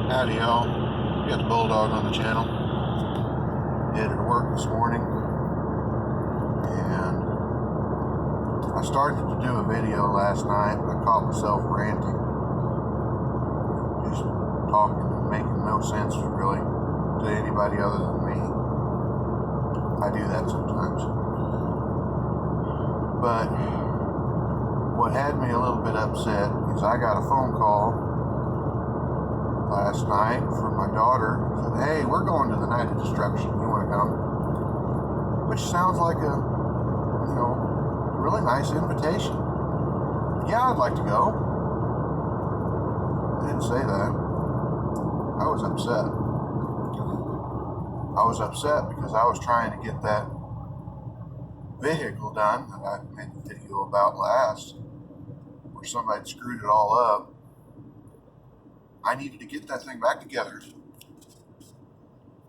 Howdy y'all, we got the Bulldog on the channel. Headed to work this morning, and I started to do a video last night, but I caught myself ranting, just talking and making no sense really to anybody other than me. I do that sometimes. But what had me a little bit upset is I got a phone call last night from my daughter. Said, "Hey, we're going to the Night of Destruction. You want to come?" Which sounds like a, really nice invitation. Yeah, I'd like to go. I didn't say that. I was upset. I was upset because I was trying to get that vehicle done that I made the video about last, where somebody screwed it all up. I needed to get that thing back together.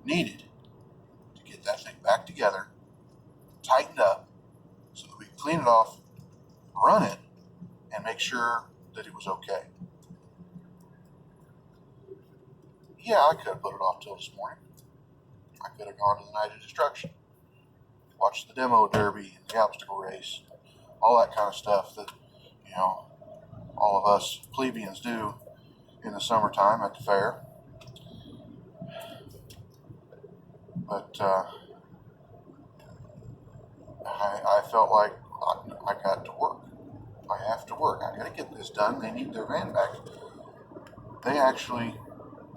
Needed to get that thing back together, tightened up, so that we could clean it off, run it, and make sure that it was okay. Yeah, I could have put it off till this morning. I could have gone to the Night of Destruction, watched the demo derby and the obstacle race, all that kind of stuff that, all of us plebeians do in the summertime at the fair. But I felt like I got to work. I have to work. I got to get this done. They need their van back. They actually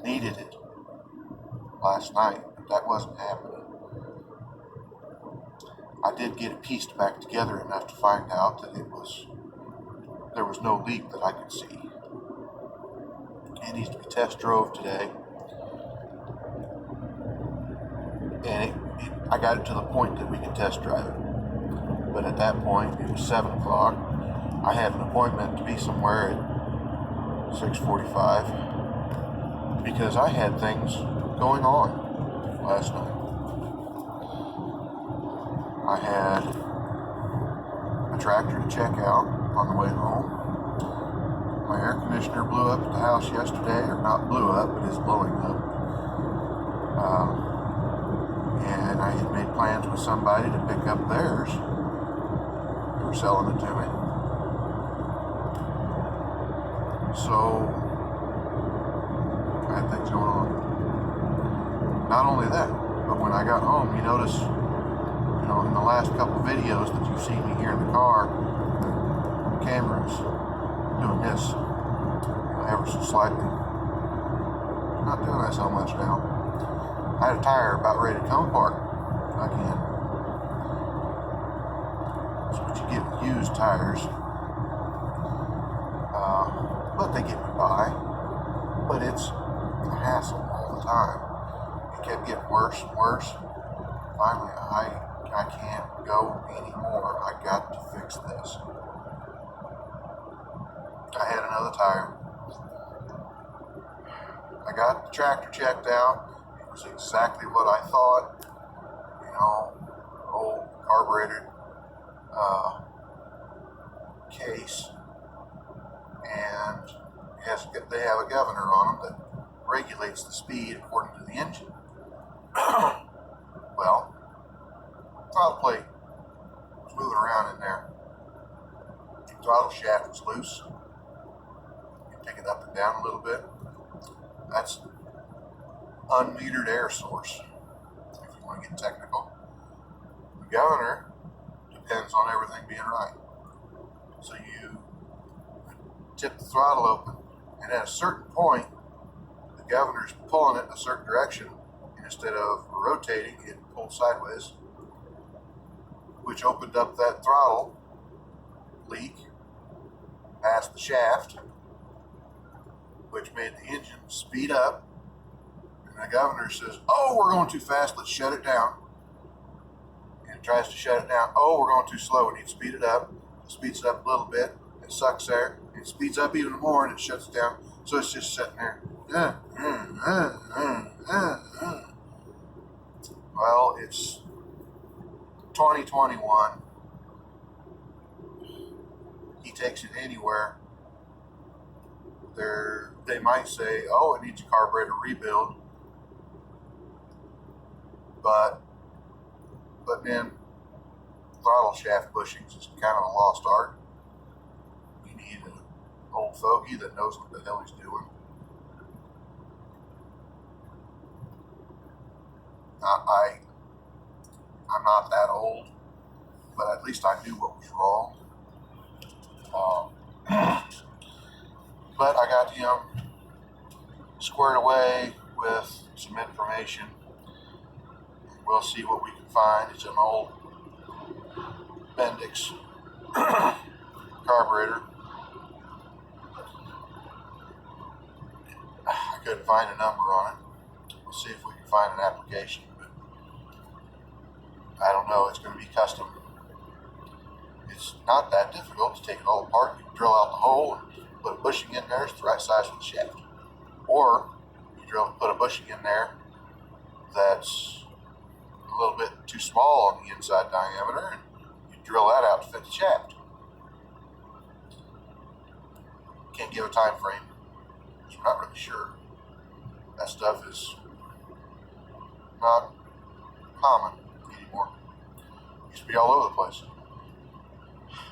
needed it last night, but that wasn't happening. I did get it pieced back together enough to find out that there was no leak that I could see. It needs to be test drove today, and I got it to the point that we could test drive it. But at that point, it was 7 o'clock. I had an appointment to be somewhere at 6:45 because I had things going on last night. I had a tractor to check out on the way home. My air conditioner blew up at the house yesterday, or not blew up, but is blowing up. And I had made plans with somebody to pick up theirs. They were selling it to me. So I had things going on. Not only that, but when I got home, you notice, in the last couple of videos that you've seen me here in the car, the camera's doing this ever so slightly. Not doing that so much now. I had a tire about ready to come apart again. That's what you get with used tires. But they get me by. But it's a hassle all the time. It kept getting worse and worse. Finally, I can't go anymore. I got to fix this. I had another tire. I got the tractor checked out. It was exactly what I thought. Old carburetor case, and they have a governor on them that regulates the speed according to the engine. Well, throttle plate was moving around in there. The throttle shaft was loose. You can take it up and down a little bit. That's unmetered air source, if you want to get technical. The governor depends on everything being right. So you tip the throttle open, and at a certain point, the governor's pulling it in a certain direction, and instead of rotating, it pulled sideways, which opened up that throttle leak past the shaft, which made the engine speed up. And the governor says, "Oh, we're going too fast, let's shut it down." And it tries to shut it down. "Oh, we're going too slow, we need to speed it up." It speeds it up a little bit, it sucks there, it speeds up even more, and it shuts it down. So it's just sitting there. Well, it's 2021. He takes it anywhere. they might say, oh, it needs a carburetor rebuild, but then throttle shaft bushings is kind of a lost art. You need an old fogey that knows what the hell he's doing. I'm not that old, but at least I knew what was wrong. But I got him squared away with some information. We'll see what we can find. It's an old Bendix carburetor. I couldn't find a number on it. We'll see if we can find an application, but I don't know. It's going to be custom. It's not that difficult to take it all apart. You can drill out the hole and put a bushing in there. It's the right size for the shaft. Or you put a bushing in there that's a little bit too small on the inside diameter, and you drill that out to fit the shaft. Can't give a time frame, because we're not really sure. That stuff is not common anymore. It used to be all over the place.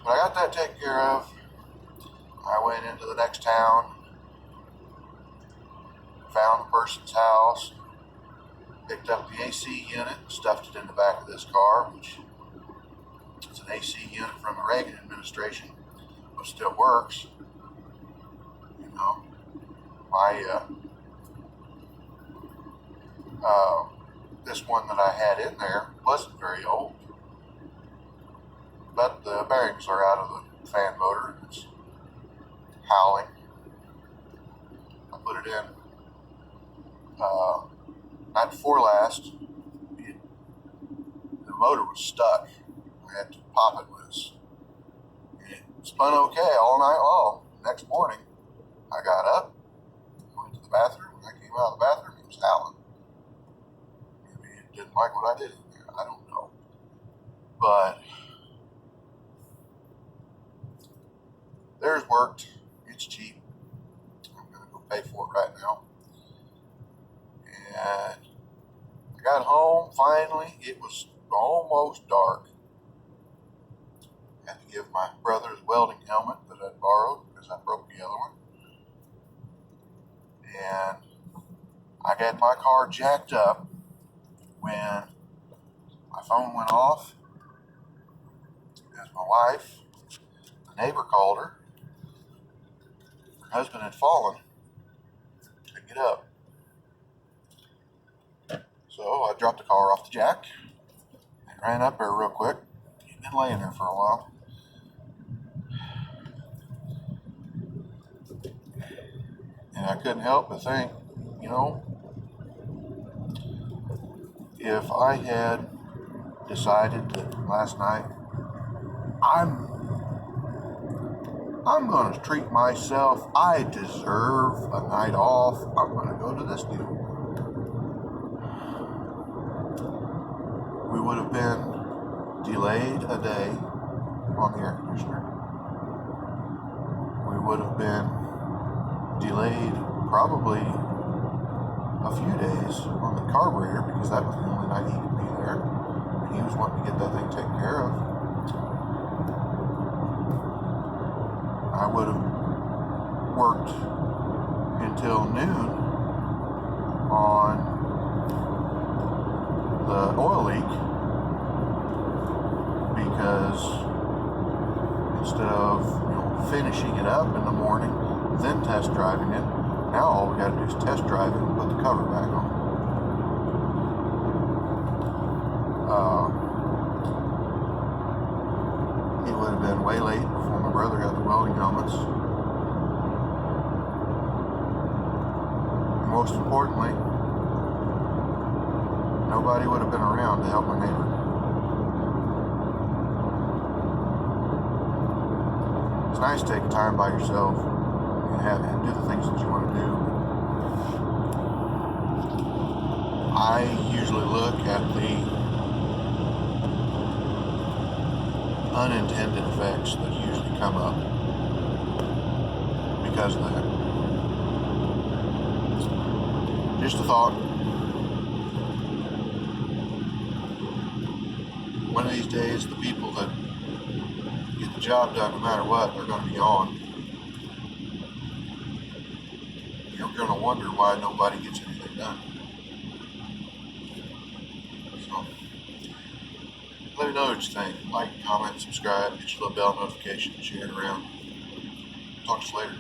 But I got that taken care of. I went into the next town, found the person's house, picked up the AC unit, stuffed it in the back of this car, which is an AC unit from the Reagan administration, but still works. You know, this one that I had in there wasn't very old, but the bearings are out of the fan motor and it's howling. I put it in night before last. The motor was stuck. I had to pop it loose. It spun okay all night long. Next morning, I got up, went to the bathroom. When I came out of the bathroom, it was howling. Maybe it didn't like what I did in there. I don't know. But theirs worked. It's cheap. I'm going to go pay for it right now. And I got home finally. It was almost dark. I had to give my brother his welding helmet that I'd borrowed because I broke the other one. And I got my car jacked up when my phone went off. As my wife, the neighbor called her. Her husband had fallen. Couldn't get up. So I dropped the car off the jack and ran up there real quick. He'd been laying there for a while. And I couldn't help but think, you know, if I had decided that last night, I'm going to treat myself. I deserve a night off. I'm going to go to this deal. We would have been delayed a day on the air conditioner. We would have been delayed probably a few days on the carburetor because that was the only night he could be there. And he was wanting to get that thing taken care of. I would have worked until noon on the oil leak because instead of finishing it up in the morning, then test driving it, now all we got to do is test drive it and put the cover back on. It would have been way late before my brother got the welding helmets. And most importantly, nobody would have been around to help my neighbor. It's nice to take time by yourself and do the things that you want to do. I usually look at the unintended effects that usually come up because of that. Just a thought. One of these days, the people that get the job done no matter what are going to be gone. You're going to wonder why nobody gets anything done. So, let me know what you think. Like, comment, subscribe, get your little bell notification, share it around. Talk to you later.